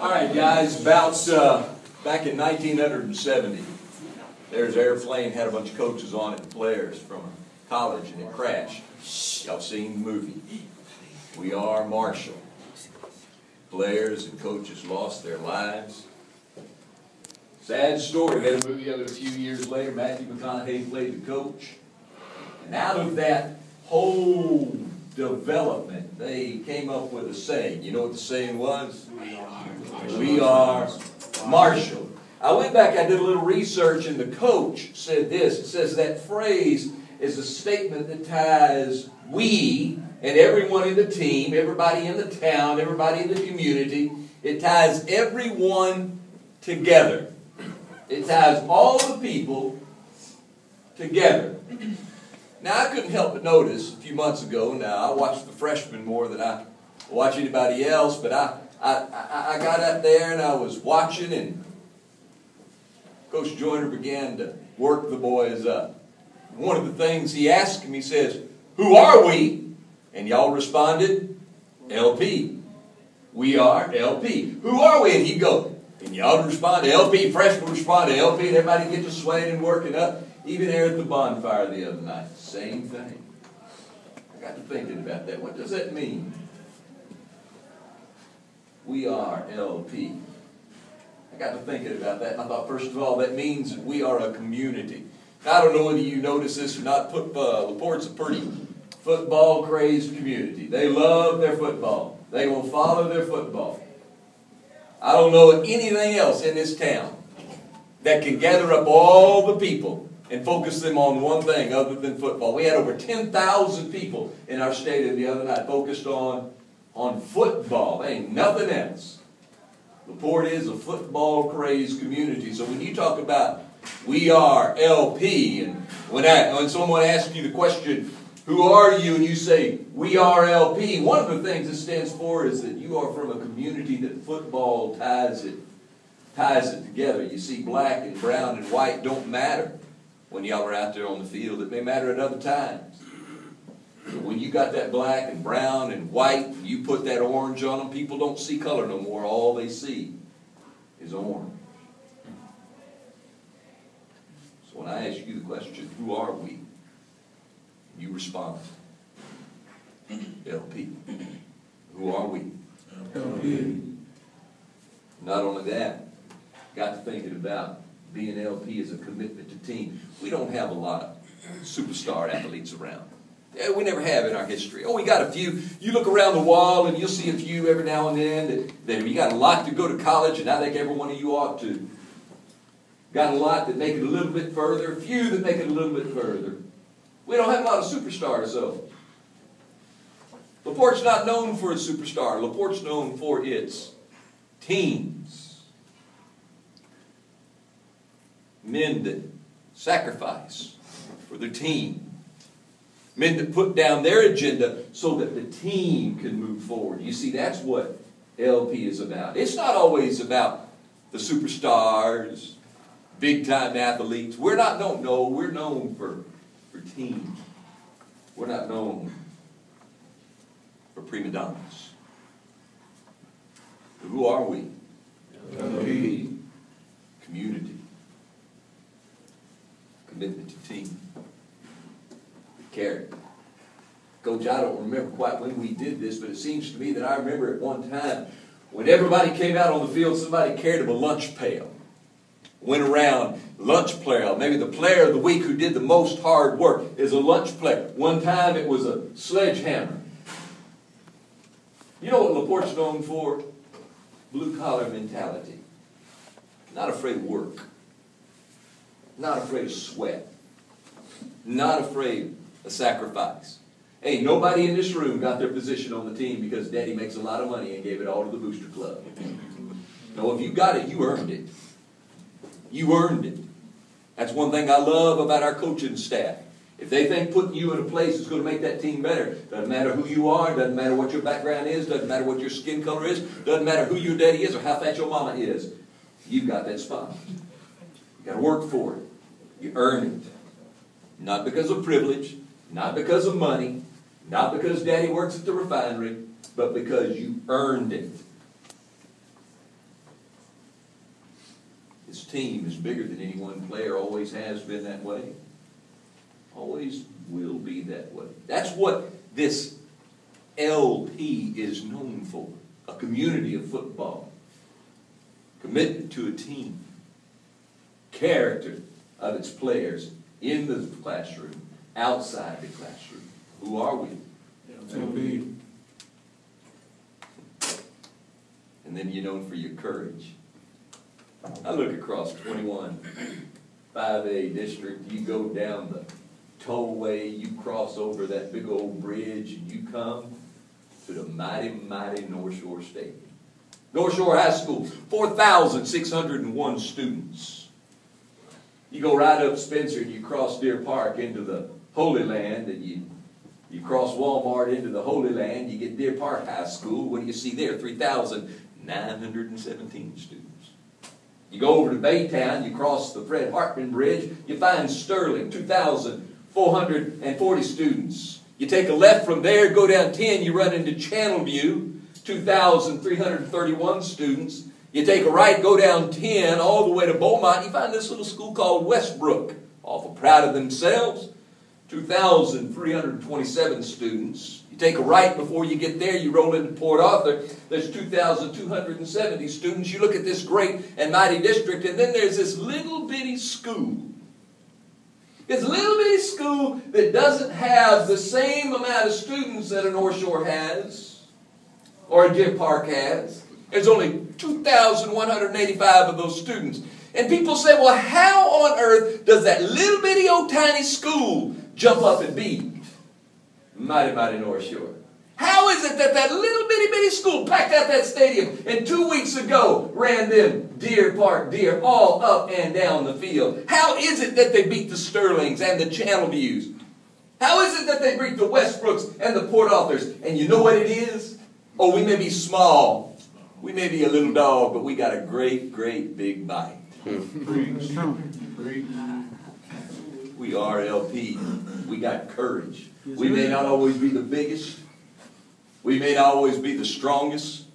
All right, guys, bounce back in 1970. There's an airplane, had a bunch of coaches on it and players from college, and it crashed. Y'all seen the movie? We Are Marshall. Players and coaches lost their lives. Sad story. They had a movie of it a few years later. Matthew McConaughey played the coach. And out of that whole development, they came up with a saying. You know what the saying was? We are Marshall. I went back, I did a little research, and the coach said this. It says that phrase is a statement that ties we and everyone in the team, everybody in the town, everybody in the community. It ties everyone together. It ties all the people together. Now, I couldn't help but notice a few months ago, now I watched the freshmen more than I watch anybody else, but I got up there and I was watching, and Coach Joyner began to work the boys up. One of the things he asked me, he says, "Who are we?" And y'all responded, LP. We are LP. Who are we? And he'd go, and y'all respond to LP. Freshmen respond to LP, and everybody get to sweating and working up. Even there at the bonfire the other night, same thing. I got to thinking about that. What does that mean? We are LP. I got to thinking about that, and I thought, first of all, that means that we are a community. Now, I don't know whether you notice this or not. LaPorte's a pretty football-crazed community. They love their football. They will follow their football. I don't know anything else in this town that can gather up all the people and focus them on one thing other than football. We had over 10,000 people in our stadium the other night focused on football. There ain't nothing else. LaPorte is a football-crazed community. So when you talk about we are LP, and when someone asks you the question, who are you? And you say, we are LP. One of the things it stands for is that you are from a community that football ties it together. You see, black and brown and white don't matter when y'all are out there on the field. It may matter at other times. But when you got that black and brown and white, you put that orange on them, people don't see color no more. All they see is orange. So when I ask you the question, who are we? You respond, LP. Who are we? LP. Not only that, got to thinking about being LP as a commitment to team. We don't have a lot of superstar athletes around. Yeah, we never have in our history. Oh, we got a few. You look around the wall and you'll see a few every now and then that you got a lot to go to college, and I think every one of you ought to. Got a lot that make it a little bit further, a few that make it a little bit further. We don't have a lot of superstars, though. LaPorte's not known for its superstar. LaPorte's known for its teams. Men that sacrifice for their team. Men that put down their agenda so that the team can move forward. You see, that's what LP is about. It's not always about the superstars, big-time athletes. We're not known. No, we're known for team. We're not known for prima donnas. Who are we? LP. Community. Commitment to team. Character. Coach, I don't remember quite when we did this, but it seems to me that I remember at one time when everybody came out on the field, somebody carried them a lunch pail. Went around, lunch player, maybe the player of the week who did the most hard work is a lunch player. One time it was a sledgehammer. You know what LaPorte's known for? Blue-collar mentality. Not afraid of work. Not afraid of sweat. Not afraid of sacrifice. Hey, nobody in this room got their position on the team because Daddy makes a lot of money and gave it all to the booster club. No, if you got it, you earned it. You earned it. That's one thing I love about our coaching staff. If they think putting you in a place is going to make that team better, doesn't matter who you are, doesn't matter what your background is, doesn't matter what your skin color is, doesn't matter who your daddy is or how fat your mama is, you've got that spot. You've got to work for it. You earn it. Not because of privilege, not because of money, not because daddy works at the refinery, but because you earned it. His team is bigger than any one player, always has been that way. Always will be that way. That's what this LP is known for. A community of football. Commitment to a team. Character of its players in the classroom, outside the classroom. Who are we? LP. And then you're known for your courage. I look across 21, 5A district, you go down the tollway, you cross over that big old bridge, and you come to the mighty, mighty North Shore Stadium. North Shore High School, 4,601 students. You go right up Spencer and you cross Deer Park into the Holy Land, and you cross Walmart into the Holy Land, you get Deer Park High School. What do you see there? 3,917 students. You go over to Baytown, you cross the Fred Hartman Bridge, you find Sterling, 2,440 students. You take a left from there, go down 10, you run into Channelview, 2,331 students. You take a right, go down 10, all the way to Beaumont, you find this little school called Westbrook. Awful proud of themselves, 2,327 students. You take a right before you get there, you roll into Port Arthur, there's 2,270 students. You look at this great and mighty district, and then there's this little bitty school. This little bitty school that doesn't have the same amount of students that a North Shore has, or a Deer Park has. There's only 2,185 of those students. And people say, well, how on earth does that little bitty old tiny school jump up and beat mighty, mighty North Shore? How is it that that little bitty school packed out that stadium and 2 weeks ago ran them Deer Park Deer all up and down the field? How is it that they beat the Sterlings and the Channelviews? How is it that they beat the Westbrooks and the Port Arthurs? And you know what it is? Oh, we may be small. We may be a little dog, but we got a great, great big bite. We are LP. We got courage. We may not always be the biggest. We may not always be the strongest.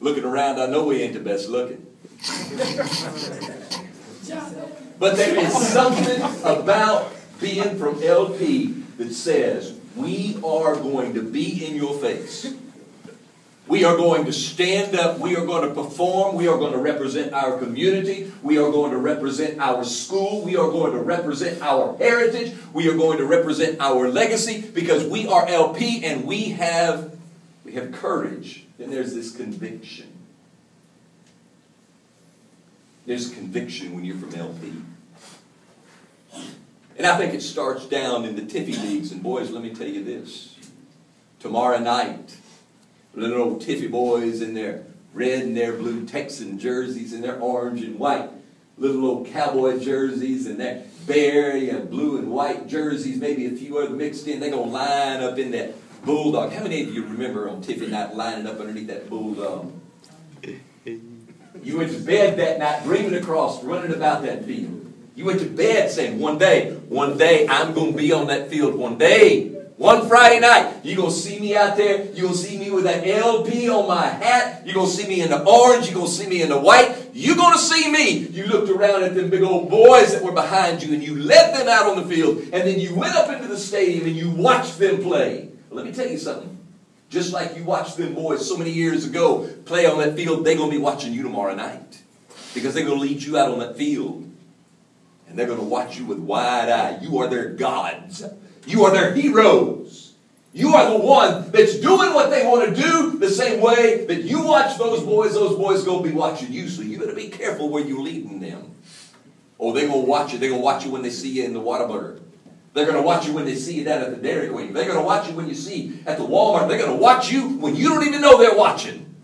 Looking around, I know we ain't the best looking. But there is something about being from LP that says, we are going to be in your face. We are going to stand up. We are going to perform. We are going to represent our community. We are going to represent our school. We are going to represent our heritage. We are going to represent our legacy, because we are LP and we have courage. Then there's this conviction. There's conviction when you're from LP. And I think it starts down in the Tiffy leagues. And boys, let me tell you this. Tomorrow night, little old Tiffy boys in their red and their blue Texan jerseys and their orange and white little old cowboy jerseys and their berry and blue and white jerseys, maybe a few other mixed in. They're going to line up in that bulldog. How many of you remember on Tiffy night lining up underneath that bulldog? You went to bed that night dreaming across, running about that field. You went to bed saying, one day, I'm going to be on that field one day. One Friday night, you're going to see me out there. You're going to see me with that LP on my hat. You're going to see me in the orange. You're going to see me in the white. You're going to see me. You looked around at them big old boys that were behind you, and you led them out on the field. And then you went up into the stadium and you watched them play. Well, let me tell you something. Just like you watched them boys so many years ago play on that field, they're going to be watching you tomorrow night. Because they're going to lead you out on that field. And they're going to watch you with wide eye. You are their gods. You are their heroes. You are the one that's doing what they want to do the same way that you watch those boys are going to be watching you. So you better be careful where you're leading them. Oh, they're going to watch you. They're going to watch you when they see you in the Whataburger. They're going to watch you when they see you down at the Dairy Queen. They're going to watch you when you see at the Walmart. They're going to watch you when you don't even know they're watching.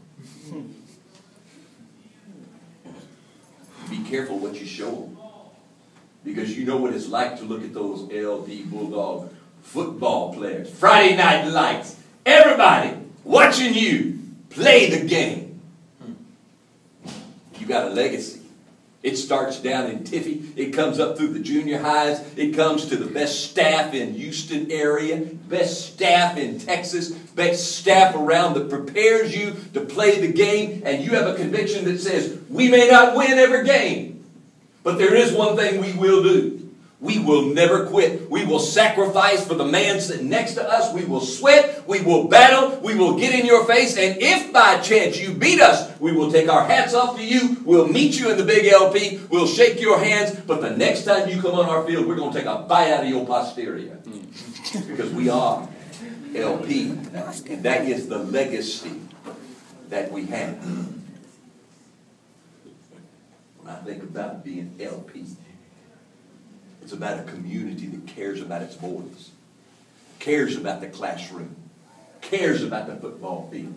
Be careful what you show them. Because you know what it's like to look at those LP Bulldog football players. Friday night lights. Everybody watching you play the game. You got a legacy. It starts down in Tiffy. It comes up through the junior highs. It comes to the best staff in Houston area, best staff in Texas, best staff around that prepares you to play the game. And you have a conviction that says, we may not win every game, But there is one thing we will do. We will never quit. We will sacrifice for the man sitting next to us. We will sweat. We will battle. We will get in your face. And if by chance you beat us, we will take our hats off to you. We'll meet you in the big LP. We'll shake your hands. But the next time you come on our field, we're going to take a bite out of your posterior. Because we are LP. And that is the legacy that we have. When I think about being LP, it's about a community that cares about its boys, cares about the classroom, cares about the football field,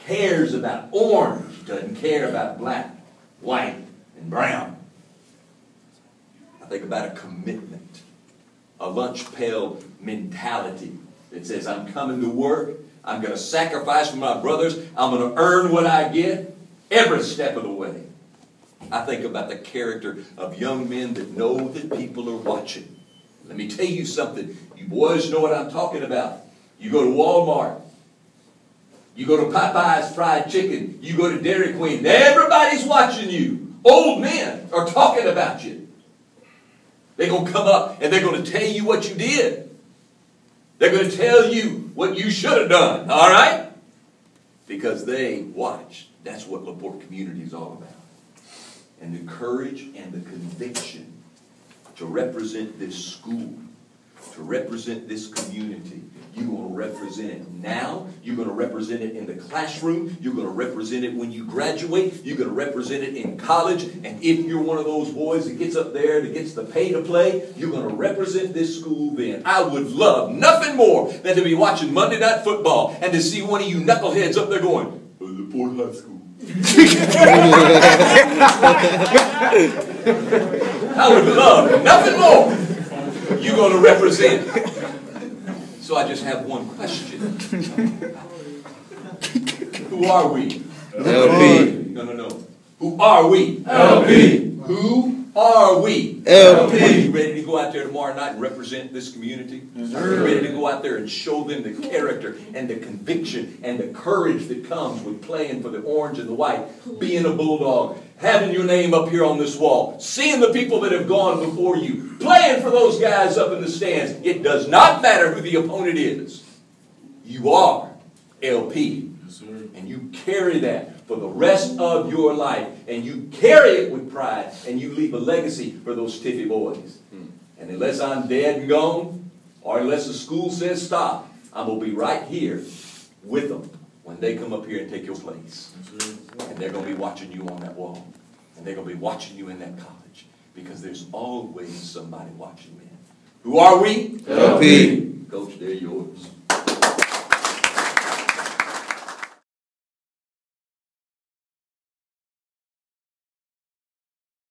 cares about orange, doesn't care about black, white, and brown. I think about a commitment, a lunch pail mentality that says, I'm coming to work, I'm going to sacrifice for my brothers, I'm going to earn what I get every step of the way. I think about the character of young men that know that people are watching. Let me tell you something. You boys know what I'm talking about. You go to Walmart. You go to Popeye's Fried Chicken. You go to Dairy Queen. Everybody's watching you. Old men are talking about you. They're going to come up and they're going to tell you what you did. They're going to tell you what you should have done. All right? Because they watch. That's what LaPorte community is all about. And the courage and the conviction to represent this school, to represent this community. You're going to represent it now. You're going to represent it in the classroom. You're going to represent it when you graduate. You're going to represent it in college. And if you're one of those boys that gets up there, that gets the pay to play, you're going to represent this school then. I would love nothing more than to be watching Monday Night Football and to see one of you knuckleheads up there going, LaPorte High School. I would love nothing more. You're going to represent. So I just have one question. Who are we? LP. No. Who are we? LP. Who are we? LP. Are you ready to go out there tomorrow night and represent this community? Are you ready to go out there and show them the character and the conviction and the courage that comes with playing for the orange and the white, being a bulldog, having your name up here on this wall, seeing the people that have gone before you, playing for those guys up in the stands? It does not matter who the opponent is. You are LP. Yes, sir. And you carry that for the rest of your life. And you carry it with pride. And you leave a legacy for those Tiffy boys. And unless I'm dead and gone, or unless the school says stop, I'm going to be right here with them when they come up here and take your place. And they're going to be watching you on that wall. And they're going to be watching you in that college. Because there's always somebody watching, man. Who are we? LP. Coach, they're yours.